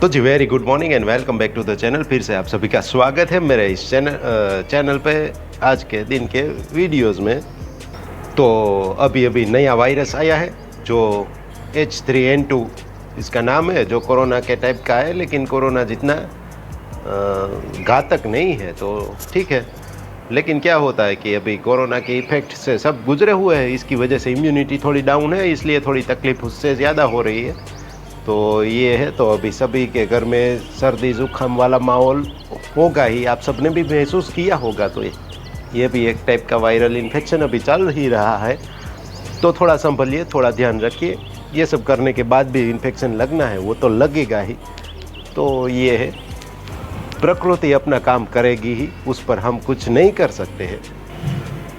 तो जी very good morning and welcome back to the channel. फिर से आप सभी का स्वागत है मेरे इस चैनल पे आज के दिन के वीडियोस में। तो अभी नया वायरस आया है जो H3N2 इसका नाम है, जो कोरोना के टाइप का है, लेकिन कोरोना जितना घातक नहीं है, तो ठीक है। लेकिन क्या होता है कि अभी कोरोना के इफ़ेक्ट से सब गुजरे हुए हैं, इसकी वजह से इम्यूनिटी थोड़ी डाउन है, इसलिए थोड़ी तकलीफ उससे ज़्यादा हो रही है। तो ये है, तो अभी सभी के घर में सर्दी ज़ुकाम वाला माहौल होगा ही, आप सबने भी महसूस किया होगा। तो ये भी एक टाइप का वायरल इन्फेक्शन अभी चल ही रहा है, तो थोड़ा संभलिए, थोड़ा ध्यान रखिए। ये सब करने के बाद भी इन्फेक्शन लगना है, वो तो लगेगा ही। तो ये है, प्रकृति अपना काम करेगी ही, उस पर हम कुछ नहीं कर सकते हैं।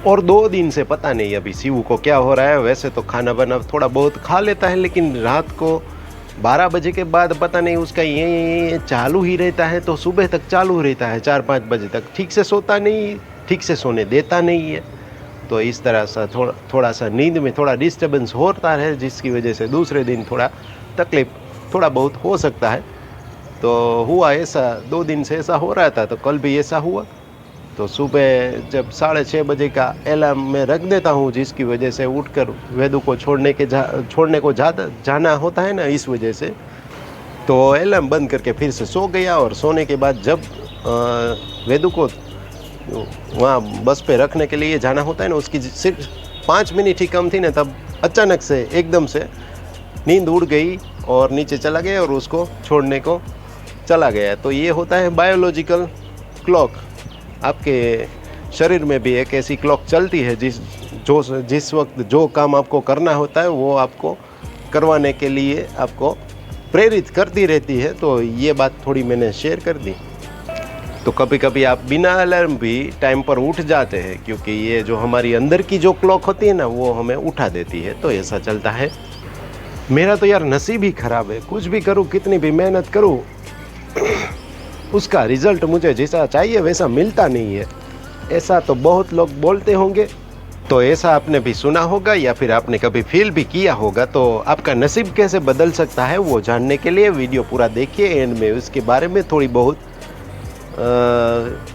और 2 दिन से पता नहीं अभी शिव को क्या हो रहा है। वैसे तो खाना बना थोड़ा बहुत खा लेता है, लेकिन रात को 12 बजे के बाद पता नहीं उसका ये चालू ही रहता है, तो सुबह तक चालू रहता है, 4-5 बजे तक। ठीक से सोता नहीं, ठीक से सोने देता नहीं है। तो इस तरह से थोड़ा सा नींद में थोड़ा डिस्टर्बेंस होता है, जिसकी वजह से दूसरे दिन थोड़ा तकलीफ थोड़ा बहुत हो सकता है। तो हुआ ऐसा, 2 दिन से ऐसा हो रहा था, तो कल भी ऐसा हुआ। तो सुबह जब 6:30 बजे का अलार्म मैं रख देता हूँ, जिसकी वजह से उठकर वेदू को छोड़ने को जाना होता है ना, इस वजह से तो अलार्म बंद करके फिर से सो गया। और सोने के बाद जब वेदू को वहाँ बस पे रखने के लिए जाना होता है ना, उसकी सिर्फ 5 मिनट ही कम थी ना, तब अचानक से एकदम से नींद उड़ गई और नीचे चला गया और उसको छोड़ने को चला गया। तो ये होता है बायोलॉजिकल क्लॉक। आपके शरीर में भी एक ऐसी क्लॉक चलती है जिस वक्त जो काम आपको करना होता है वो आपको करवाने के लिए आपको प्रेरित करती रहती है। तो ये बात थोड़ी मैंने शेयर कर दी। तो कभी कभी आप बिना अलार्म भी टाइम पर उठ जाते हैं, क्योंकि ये जो हमारी अंदर की जो क्लॉक होती है ना, वो हमें उठा देती है। तो ऐसा चलता है। मेरा तो यार नसीब ही ख़राब है, कुछ भी करूँ, कितनी भी मेहनत करूँ, उसका रिज़ल्ट मुझे जैसा चाहिए वैसा मिलता नहीं है। ऐसा तो बहुत लोग बोलते होंगे, तो ऐसा आपने भी सुना होगा या फिर आपने कभी फील भी किया होगा। तो आपका नसीब कैसे बदल सकता है वो जानने के लिए वीडियो पूरा देखिए। एंड में उसके बारे में थोड़ी बहुत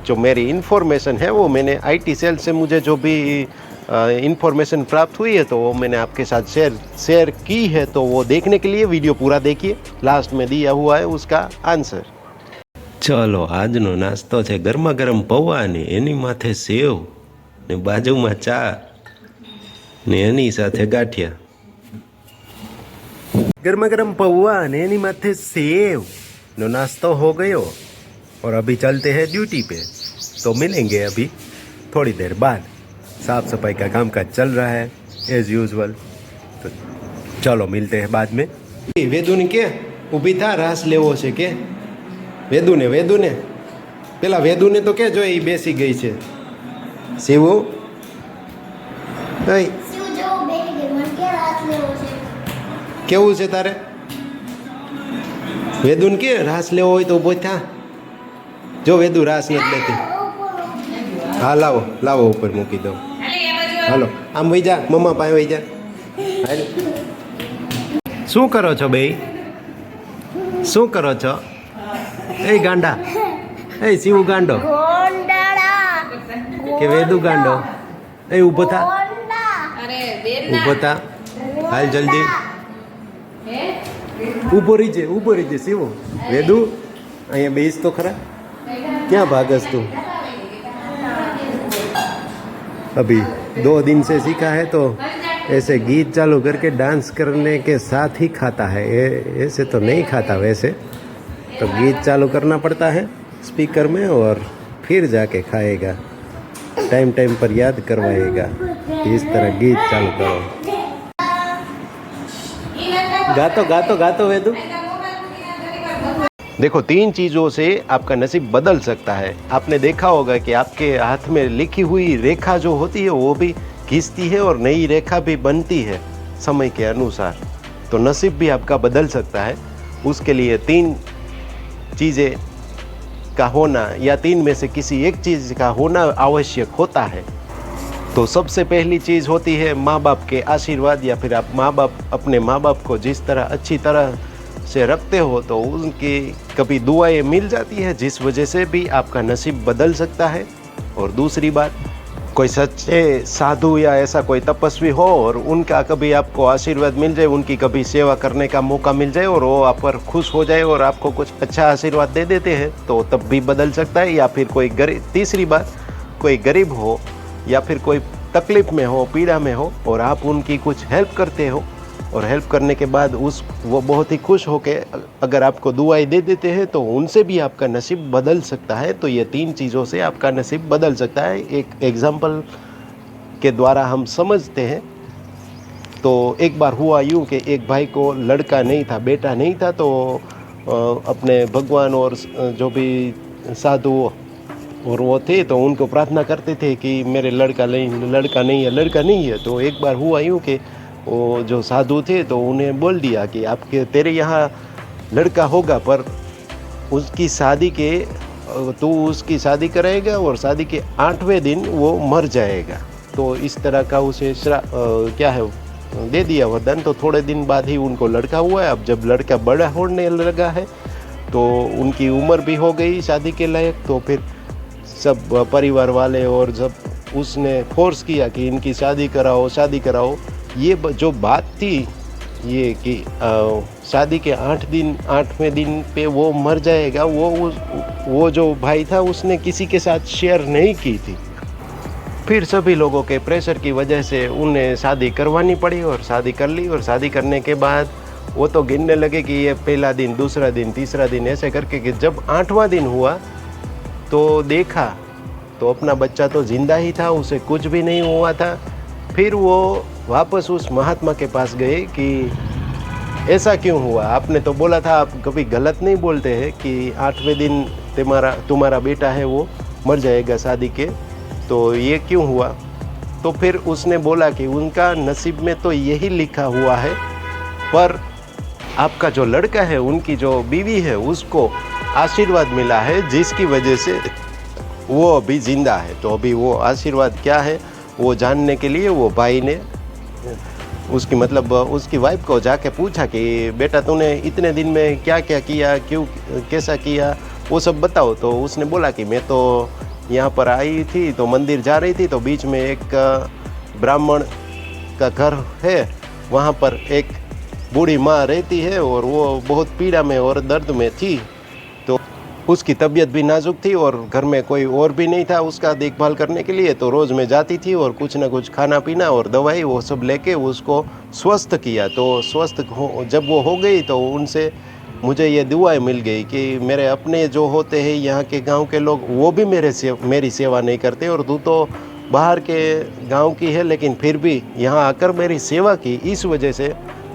जो मेरी इन्फॉर्मेशन है, वो मैंने IT सेल से मुझे जो भी इन्फॉर्मेशन प्राप्त हुई है, तो वो मैंने आपके साथ शेयर की है। तो वो देखने के लिए वीडियो पूरा देखिए, लास्ट में दिया हुआ है उसका आंसर। चलो, આજનો નાસ્તો છે ગરમા ગરમ પૌવા ને એની માથે સેવ ને બાજુમાં ચા ને એની સાથે ગાંઠિયા। ગરમા ગરમ પૌવા ને એની માથે સેવ નો नाश्तो हो गयो और अभी चलते हैं ड्यूटी पे। तो मिलेंगे अभी थोड़ी देर बाद। साफ सफाई का कामकाज चल रहा है एज यूजुअल। तो चलो मिलते हैं बाद में। वेदू ने के ઊભી થા, રાસ લેવો છે કે વેદુ ને પેલા વેદુ ને તો કે જો એ બેસી ગઈ છે। શિવુ કેવું છે તારે? વેદુ ને કે રાસ લેવો હોય તો ઊભો થા। જો વેદુ રાસ નથી લેતી। હા, લાવો ઉપર મૂકી દઉં। હાલો, આમ વઈ જા, મમ્મા પાસે વઈ જા। હાલ, શું કરો છો બે? શું કરો છો? એ ગાંડા, એ શિવ ગાંડો કે વેદુ ગાંડો? એ ઊભો થા, ઊભો થા, હાલ જલ્દી ઊભો રહી છે શિવ। વેદુ અહીંયા બેસ તો ખરા, ક્યાં ભાગસ तू? अभी 2 दिन से सीखा है, तो ऐसे गीत चालू करके डांस करने के साथ ही खाता है। ऐसे तो नहीं खाता वैसे, तो गीत चालू करना पड़ता है स्पीकर में और फिर जाके खाएगा। टाइम पर याद करवाएगा, इस तरह गीत चालू करो। गातो वेदू। देखो, 3 चीज़ों से आपका नसीब बदल सकता है। आपने देखा होगा कि आपके हाथ में लिखी हुई रेखा जो होती है वो भी खींचती है और नई रेखा भी बनती है समय के अनुसार। तो नसीब भी आपका बदल सकता है। उसके लिए 3 चीज़ें का होना या 3 में से किसी एक चीज़ का होना आवश्यक होता है। तो सबसे पहली चीज़ होती है माँ बाप के आशीर्वाद, या फिर आप अपने माँ बाप को जिस तरह अच्छी तरह से रखते हो तो उनकी कभी दुआएं मिल जाती है, जिस वजह से भी आपका नसीब बदल सकता है। और दूसरी बात, कोई सच्चे साधु या ऐसा कोई तपस्वी हो और उनका कभी आपको आशीर्वाद मिल जाए, उनकी कभी सेवा करने का मौका मिल जाए और वो आप पर खुश हो जाए और आपको कुछ अच्छा आशीर्वाद दे देते हैं, तो तब भी बदल सकता है। या फिर कोई गरीब, तीसरी बात, कोई गरीब हो या फिर कोई तकलीफ़ में हो, पीड़ा में हो और आप उनकी कुछ हेल्प करते हो और हेल्प करने के बाद वो बहुत ही खुश होके अगर आपको दुआएं दे देते हैं, तो उनसे भी आपका नसीब बदल सकता है। तो ये 3 चीज़ों से आपका नसीब बदल सकता है। एक एग्जाम्पल के द्वारा हम समझते हैं। तो एक बार हुआ यूँ कि एक भाई को लड़का नहीं था, बेटा नहीं था, तो अपने भगवान और जो भी साधु और वो थे, तो उनको प्रार्थना करते थे कि मेरे लड़का नहीं है। तो एक बार हुआ यूँ कि वो जो साधु थे तो उन्हें बोल दिया कि आपके तेरे यहाँ लड़का होगा, पर उसकी शादी के तू उसकी शादी कराएगा और शादी के 8वें दिन वो मर जाएगा। तो इस तरह का उसे क्या है दे दिया वरदान। तो थोड़े दिन बाद ही उनको लड़का हुआ है। अब जब लड़का बड़ा होने लगा है तो उनकी उम्र भी हो गई शादी के लायक, तो फिर सब परिवार वाले और जब उसने फोर्स किया कि इनकी शादी कराओ। ये जो बात थी ये कि शादी के 8वें दिन पे वो मर जाएगा, वो जो भाई था उसने किसी के साथ शेयर नहीं की थी। फिर सभी लोगों के प्रेशर की वजह से उन्हें शादी करवानी पड़ी और शादी कर ली। और शादी करने के बाद वो तो गिनने लगे कि ये पहला दिन, दूसरा दिन, तीसरा दिन, ऐसे करके कि जब 8वां दिन हुआ तो देखा तो अपना बच्चा तो जिंदा ही था, उसे कुछ भी नहीं हुआ था। फिर वो वापस उस महात्मा के पास गए कि ऐसा क्यों हुआ, आपने तो बोला था, आप कभी गलत नहीं बोलते हैं कि 8वें दिन तुम्हारा बेटा है वो मर जाएगा शादी के, तो ये क्यों हुआ। तो फिर उसने बोला कि उनका नसीब में तो यही लिखा हुआ है, पर आपका जो लड़का है, उनकी जो बीवी है, उसको आशीर्वाद मिला है जिसकी वजह से वो अभी ज़िंदा है। तो अभी वो आशीर्वाद क्या है वो जानने के लिए वो भाई ने उसकी वाइफ को जाके पूछा कि बेटा तूने इतने दिन में क्या क्या किया, क्यों कैसा किया, वो सब बताओ। तो उसने बोला कि मैं तो यहाँ पर आई थी तो मंदिर जा रही थी, तो बीच में एक ब्राह्मण का घर है, वहाँ पर एक बूढ़ी माँ रहती है और वो बहुत पीड़ा में और दर्द में थी। तो उसकी तबीयत भी नाजुक थी और घर में कोई और भी नहीं था उसका देखभाल करने के लिए। तो रोज़ मैं जाती थी और कुछ ना कुछ खाना पीना और दवाई वो सब लेके उसको स्वस्थ किया। तो जब वो हो गई तो उनसे मुझे ये दुआएं मिल गई कि मेरे अपने जो होते हैं यहाँ के गांव के लोग, वो भी मेरी सेवा नहीं करते, और तू तो बाहर के गांव की है लेकिन फिर भी यहाँ आकर मेरी सेवा की। इस वजह से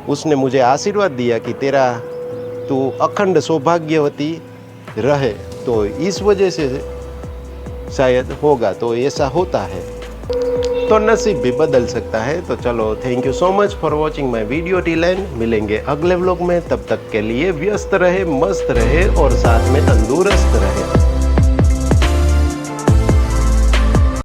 उसने मुझे आशीर्वाद दिया कि तू अखंड सौभाग्यवती रहे। तो इस वजह से शायद होगा, तो ऐसा होता है, तो नसीब भी बदल सकता है। तो चलो, thank you so much for watching my video till and. मिलेंगे अगले व्लॉग में, तब तक के लिए व्यस्त रहे, मस्त रहे और साथ में तंदुरुस्त रहे।